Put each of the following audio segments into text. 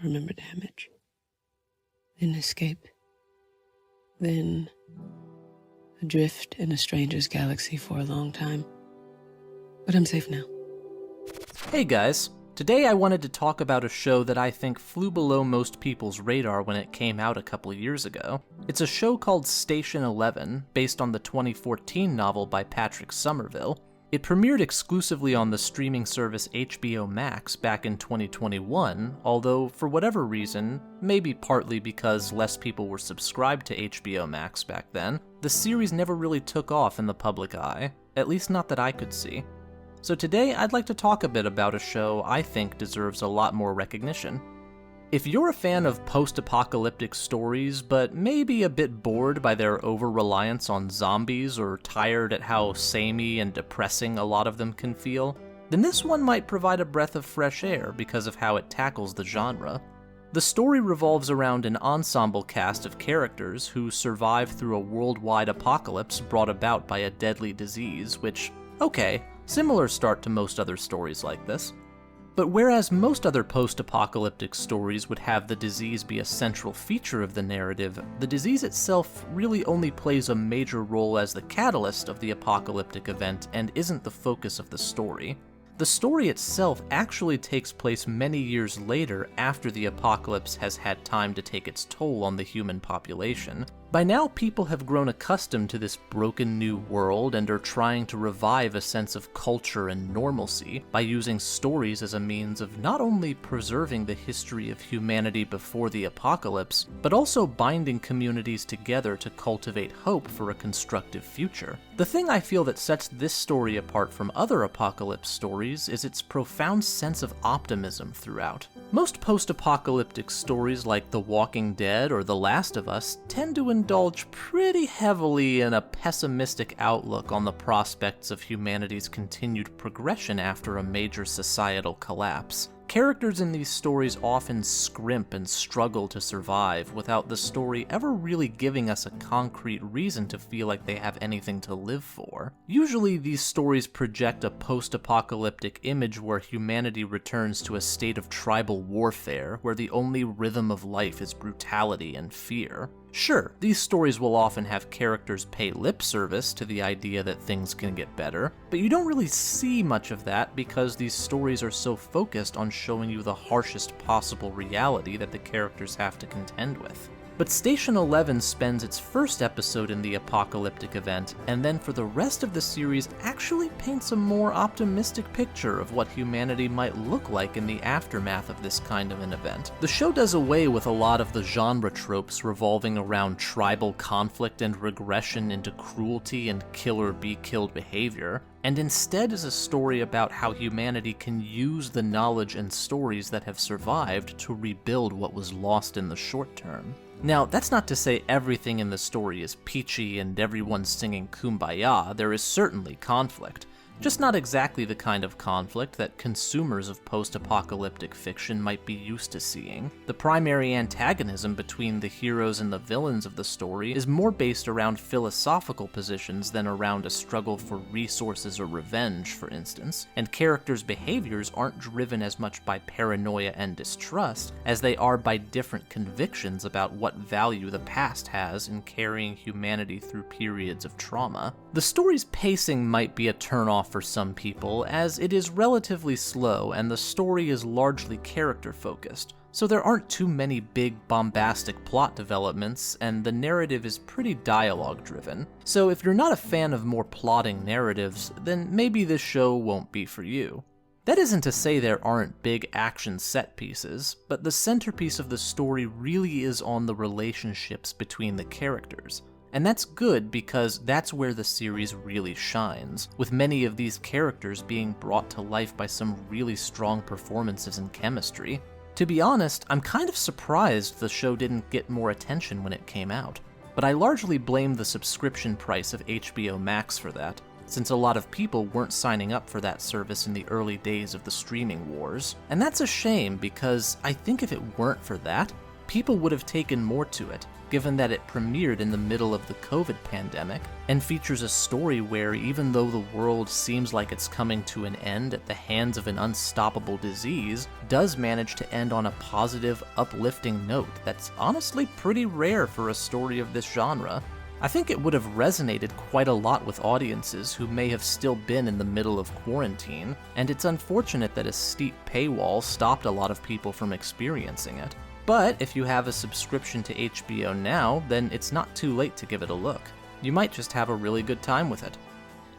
remember damage. Then escape. Then adrift in a stranger's galaxy for a long time. But I'm safe now. Hey guys, today I wanted to talk about a show that I think flew below most people's radar when it came out a couple years ago. It's a show called Station 11, based on the 2014 novel by Patrick Somerville. It premiered exclusively on the streaming service HBO Max back in 2021, although for whatever reason, maybe partly because less people were subscribed to HBO Max back then, the series never really took off in the public eye, at least not that I could see. So today I'd like to talk a bit about a show I think deserves a lot more recognition. If you're a fan of post-apocalyptic stories, but maybe a bit bored by their over-reliance on zombies or tired at how samey and depressing a lot of them can feel, then this one might provide a breath of fresh air because of how it tackles the genre. The story revolves around an ensemble cast of characters who survive through a worldwide apocalypse brought about by a deadly disease, which, okay, similar start to most other stories like this. But whereas most other post-apocalyptic stories would have the disease be a central feature of the narrative, the disease itself really only plays a major role as the catalyst of the apocalyptic event and isn't the focus of the story. The story itself actually takes place many years later after the apocalypse has had time to take its toll on the human population. By now, people have grown accustomed to this broken new world and are trying to revive a sense of culture and normalcy by using stories as a means of not only preserving the history of humanity before the apocalypse, but also binding communities together to cultivate hope for a constructive future. The thing I feel that sets this story apart from other apocalypse stories is its profound sense of optimism throughout. Most post-apocalyptic stories like The Walking Dead or The Last of Us tend to indulge pretty heavily in a pessimistic outlook on the prospects of humanity's continued progression after a major societal collapse. Characters in these stories often scrimp and struggle to survive without the story ever really giving us a concrete reason to feel like they have anything to live for. Usually these stories project a post-apocalyptic image where humanity returns to a state of tribal warfare where the only rhythm of life is brutality and fear. Sure, these stories will often have characters pay lip service to the idea that things can get better, but you don't really see much of that because these stories are so focused on showing you the harshest possible reality that the characters have to contend with. But Station 11 spends its first episode in the apocalyptic event, and then for the rest of the series actually paints a more optimistic picture of what humanity might look like in the aftermath of this kind of an event. The show does away with a lot of the genre tropes revolving around tribal conflict and regression into cruelty and kill-or-be-killed behavior, and instead is a story about how humanity can use the knowledge and stories that have survived to rebuild what was lost in the short term. Now, that's not to say everything in the story is peachy and everyone's singing Kumbaya. There is certainly conflict. Just not exactly the kind of conflict that consumers of post-apocalyptic fiction might be used to seeing. The primary antagonism between the heroes and the villains of the story is more based around philosophical positions than around a struggle for resources or revenge, for instance, and characters' behaviors aren't driven as much by paranoia and distrust as they are by different convictions about what value the past has in carrying humanity through periods of trauma. The story's pacing might be a turn-off for some people, as it is relatively slow and the story is largely character-focused, so there aren't too many big bombastic plot developments, and the narrative is pretty dialogue-driven. So if you're not a fan of more plotting narratives, then maybe this show won't be for you. That isn't to say there aren't big action set pieces, but the centerpiece of the story really is on the relationships between the characters. And that's good because that's where the series really shines, with many of these characters being brought to life by some really strong performances and chemistry. To be honest, I'm kind of surprised the show didn't get more attention when it came out, but I largely blame the subscription price of HBO Max for that, since a lot of people weren't signing up for that service in the early days of the streaming wars. And that's a shame because I think if it weren't for that, people would have taken more to it, given that it premiered in the middle of the COVID pandemic, and features a story where even though the world seems like it's coming to an end at the hands of an unstoppable disease, does manage to end on a positive, uplifting note that's honestly pretty rare for a story of this genre. I think it would have resonated quite a lot with audiences who may have still been in the middle of quarantine, and it's unfortunate that a steep paywall stopped a lot of people from experiencing it. But if you have a subscription to HBO now, then it's not too late to give it a look. You might just have a really good time with it.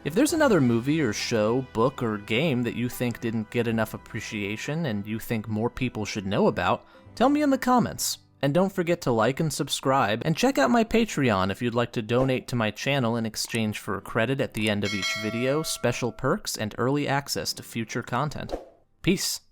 If there's another movie or show, book, or game that you think didn't get enough appreciation and you think more people should know about, tell me in the comments. And don't forget to like and subscribe, and check out my Patreon if you'd like to donate to my channel in exchange for a credit at the end of each video, special perks, and early access to future content. Peace.